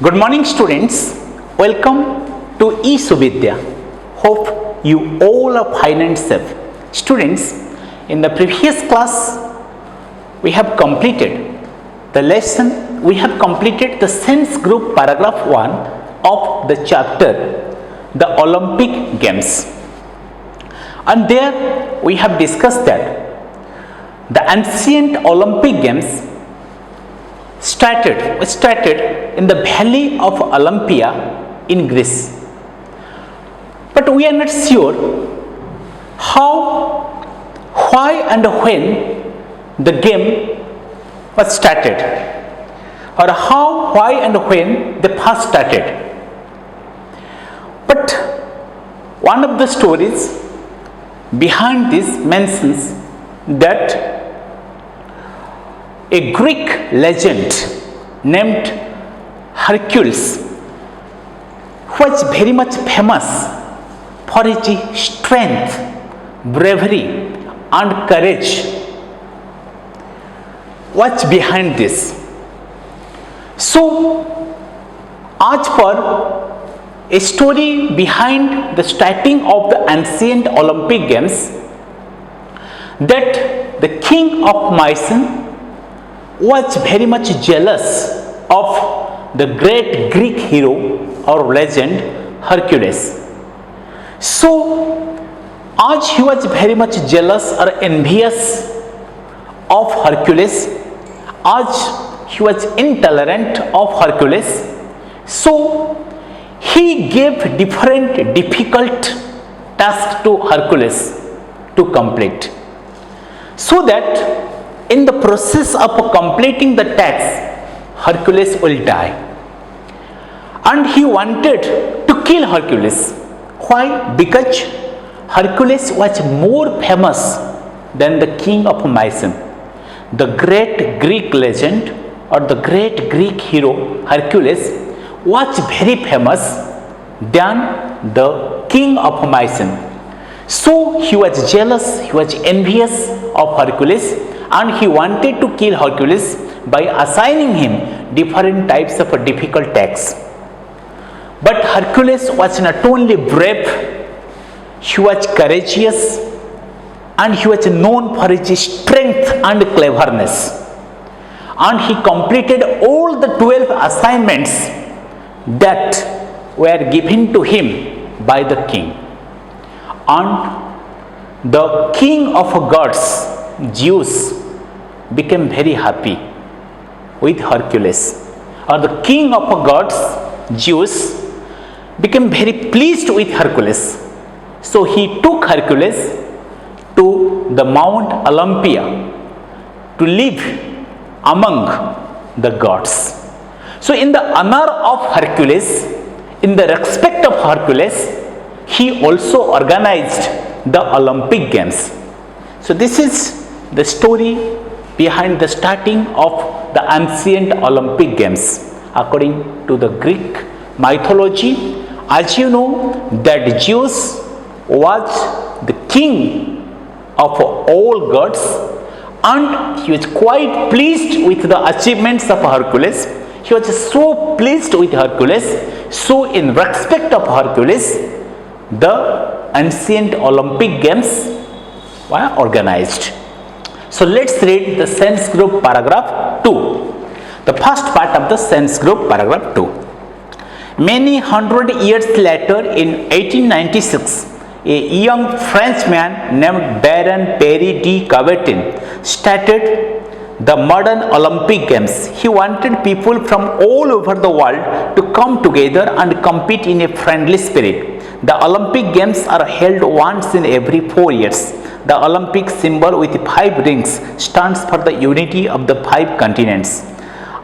Good morning, students. Welcome to eSuvidya. Hope you all are fine and safe. Students, in the previous class, we have completed the lesson. We have completed the sense group paragraph 1 of the chapter, the Olympic Games. And there we have discussed that the ancient Olympic Games started in the valley of Olympia in Greece. But we are not sure how, why and when the game was started, or how, why and when they first started. But one of the stories behind this mentions that a Greek legend named Hercules was very much famous for his strength, bravery and courage. What's behind this? So, as per a story behind the starting of the ancient Olympic Games, that the king of Mycenae was very much jealous of the great Greek hero or legend Hercules. So, as he was very much jealous or envious of Hercules, as he was intolerant of Hercules, so he gave different difficult tasks to Hercules to complete, so that in the process of completing the task, Hercules will die. And he wanted to kill Hercules. Why? Because Hercules was more famous than the king of Mycenae. The great Greek legend or the great Greek hero Hercules was very famous than the king of Mycenae. So he was jealous, he was envious of Hercules, and he wanted to kill Hercules by assigning him different types of difficult tasks. But Hercules was not only brave, he was courageous, and he was known for his strength and cleverness. And he completed all the 12 assignments that were given to him by the king. And the king of gods, Zeus, became very happy with Hercules, or the king of gods, Zeus, became very pleased with Hercules. So he took Hercules to the Mount Olympia to live among the gods. So in the honor of Hercules, in the respect of Hercules, he also organized the Olympic Games. So this is the story behind the starting of the ancient Olympic Games. According to the Greek mythology, as you know, that Zeus was the king of all gods, and he was quite pleased with the achievements of Hercules. He was so pleased with Hercules. So in respect of Hercules, the ancient Olympic Games were organized. So let's read the sense group paragraph 2. The first part of the sense group paragraph 2. Many hundred years later, in 1896, a young Frenchman named Baron Pierre de Coubertin started the modern Olympic Games. He wanted people from all over the world to come together and compete in a friendly spirit. The Olympic Games are held once in every 4 years. The Olympic symbol with 5 rings stands for the unity of the 5 continents.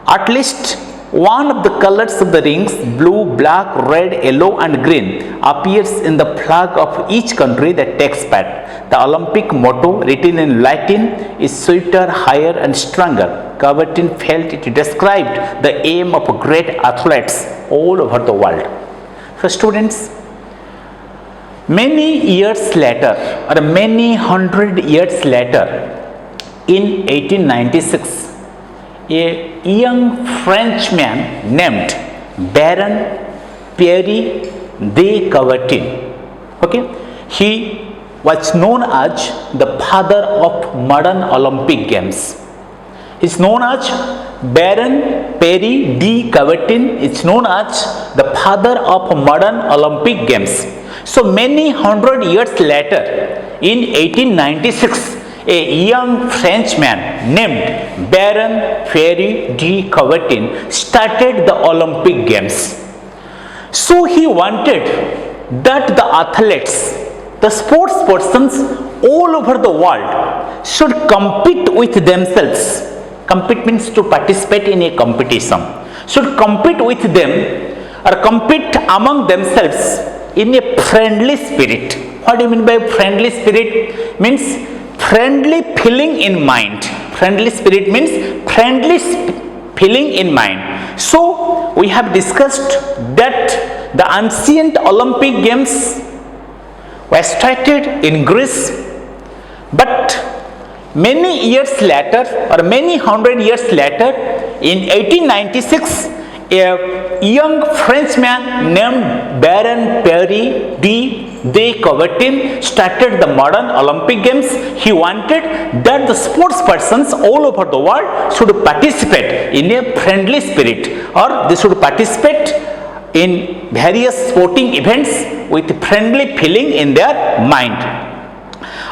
At least one of the colors of the rings, blue, black, red, yellow and green, appears in the flag of each country that takes part. The Olympic motto, written in Latin, is sweeter, higher and stronger. Coubertin felt it described the aim of great athletes all over the world. So students, many years later, or many hundred years later, in 1896, a young Frenchman named Baron Pierre de Coubertin. Okay, he was known as the father of modern Olympic Games. He is known as Baron Pierre de Coubertin. Is known as the father of modern Olympic Games. So many hundred years later, in 1896, a young Frenchman named Baron Pierre de Coubertin started the Olympic Games. So he wanted that the athletes, the sports persons all over the world should compete with themselves. Compete means to participate in a competition. Should compete with them or compete among themselves in a friendly spirit. What do you mean by friendly spirit? Means friendly feeling in mind. Friendly spirit means friendly feeling in mind. So we have discussed that the ancient Olympic Games were started in Greece, but many years later or many hundred years later, in 1896, a young Frenchman named Baron Pierre de Coubertin started the modern Olympic Games. He wanted that the sports persons all over the world should participate in a friendly spirit, or they should participate in various sporting events with friendly feeling in their mind.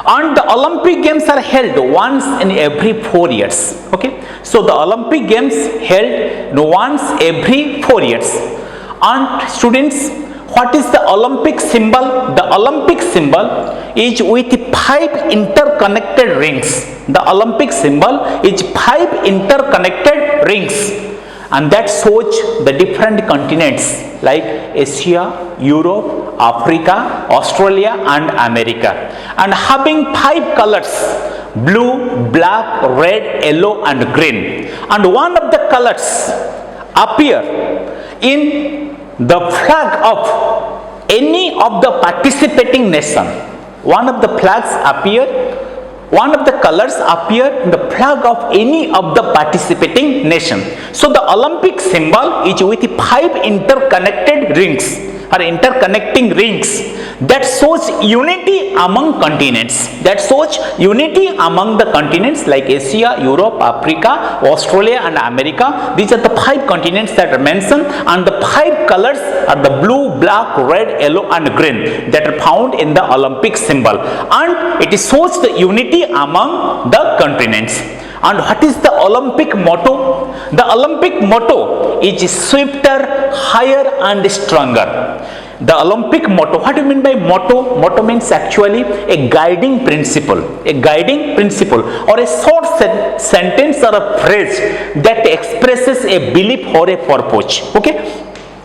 And the Olympic Games are held once in every 4 years. Okay, so the Olympic Games held once every 4 years. And students, what is the Olympic symbol? The Olympic symbol is with 5 interconnected rings. The Olympic symbol is 5 interconnected rings, and that shows the different continents like Asia, Europe, Africa, Australia and America, and having 5 colors: blue, black, red, yellow and green. And one of the colors appear in the flag of any of the participating nation. One of the colors appear in the flag of any of the participating nation. So the Olympic symbol is with 5 interconnected rings or interconnecting rings that shows unity among continents. That shows unity among the continents like Asia, Europe, Africa, Australia and America. These are the 5 continents that are mentioned, and the 5 colors are the blue, black, red, yellow and green that are found in the Olympic symbol, and it shows the unity among the continents. And what is the Olympic motto? The Olympic motto is swifter, higher and stronger. The Olympic motto, what do you mean by motto? Motto means actually a guiding principle. A guiding principle or a short sentence or a phrase that expresses a belief or a purpose. Okay?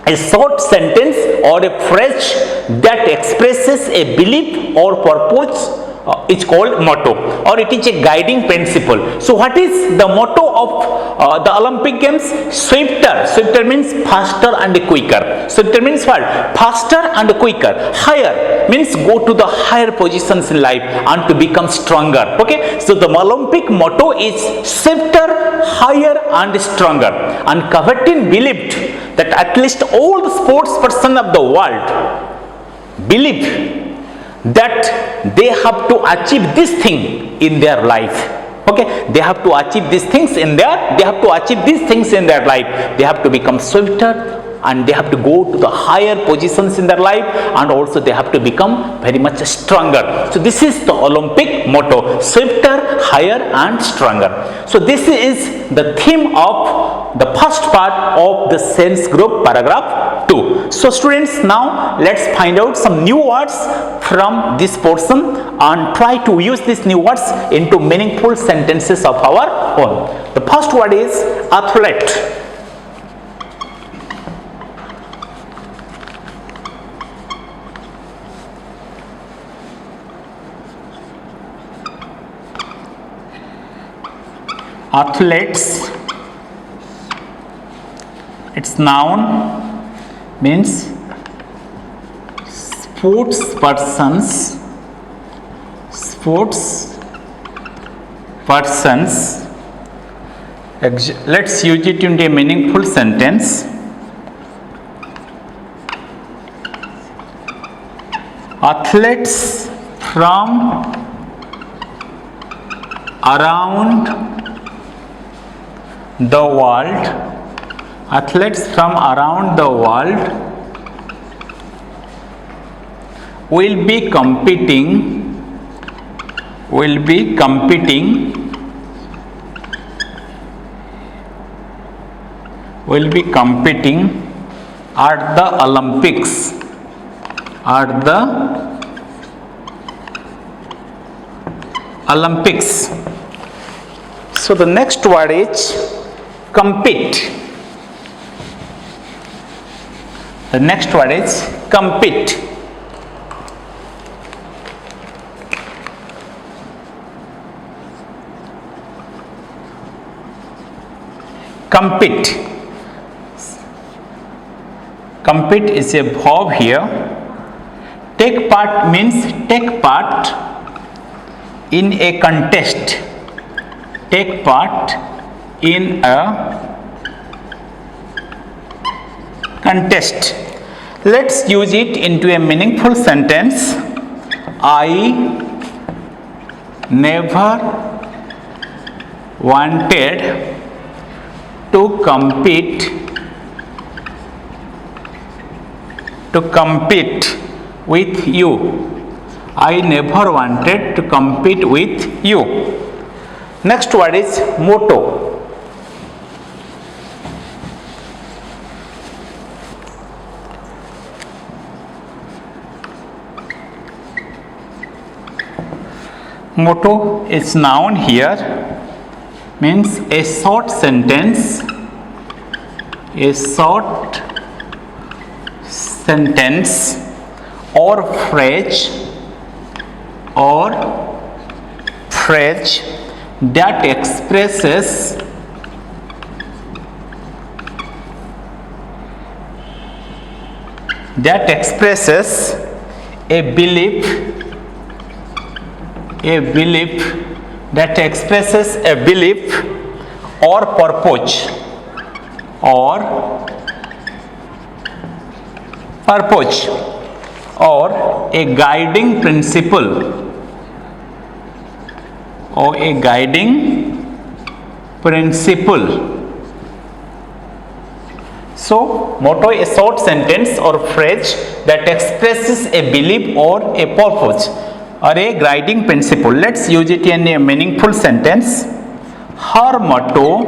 A short sentence or a phrase that expresses a belief or purpose is called motto, or it is a guiding principle. So what is the motto of the Olympic Games? Swifter. Swifter means faster and quicker. Swifter means what? Faster and quicker. Higher means go to the higher positions in life and to become stronger. Okay, so the Olympic motto is swifter, higher and stronger. And Coubertin believed that at least all the sports person of the world believe that they have to achieve this thing in their life. Okay, they have to achieve these things in their life. They have to become swifter, and they have to go to the higher positions in their life, and also they have to become very much stronger. So this is the Olympic motto: swifter, higher and stronger. So this is the theme of the first part of the sense group, paragraph 2. So students, now let's find out some new words from this portion and try to use these new words into meaningful sentences of our own. The first word is athlete. Athletes, its noun, means sports persons. Let's use it in a meaningful sentence. athletes from around the world, athletes from around the world will be competing at the Olympics, So the next word is compete. The next word is compete. Compete. Compete is a verb here. Take part means take part in a contest. Take part in a contest. Let's use it into a meaningful sentence. I never wanted to compete with you. I never wanted to compete with you. Next word is motto. Motto is noun here, means a short sentence, or phrase that expresses a belief or purpose or a guiding principle So motto is a short sentence or phrase that expresses a belief or a purpose or a guiding principle. Let's use it in a meaningful sentence. Her motto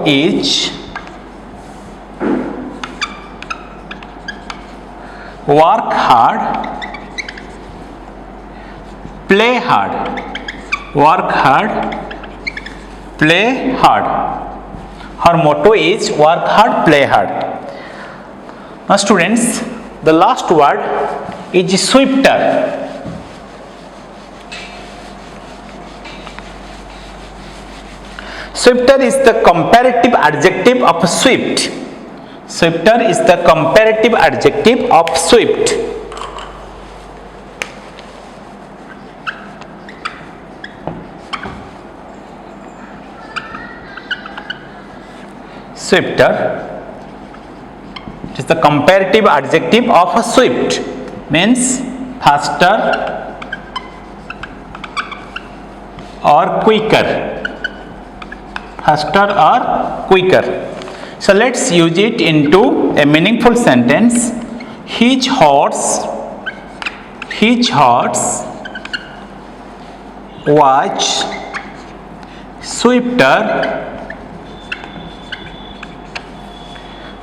is work hard, play hard. Work hard, play hard. Her motto is work hard, play hard. Now students, the last word is swifter. Swifter is the comparative adjective of swift. Swifter is the comparative adjective of swift. Swifter is the comparative adjective of a swift, means faster or quicker. So let's use it into a meaningful sentence. His horse was swifter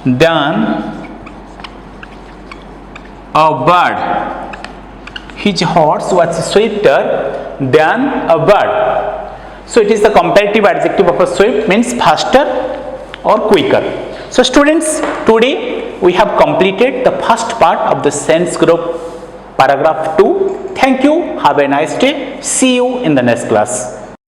than a bird. His horse was swifter than a bird. So it is the comparative adjective of a swift, means faster or quicker. So students, today we have completed the first part of the sense group paragraph 2. Thank you. Have a nice day. See you in the next class.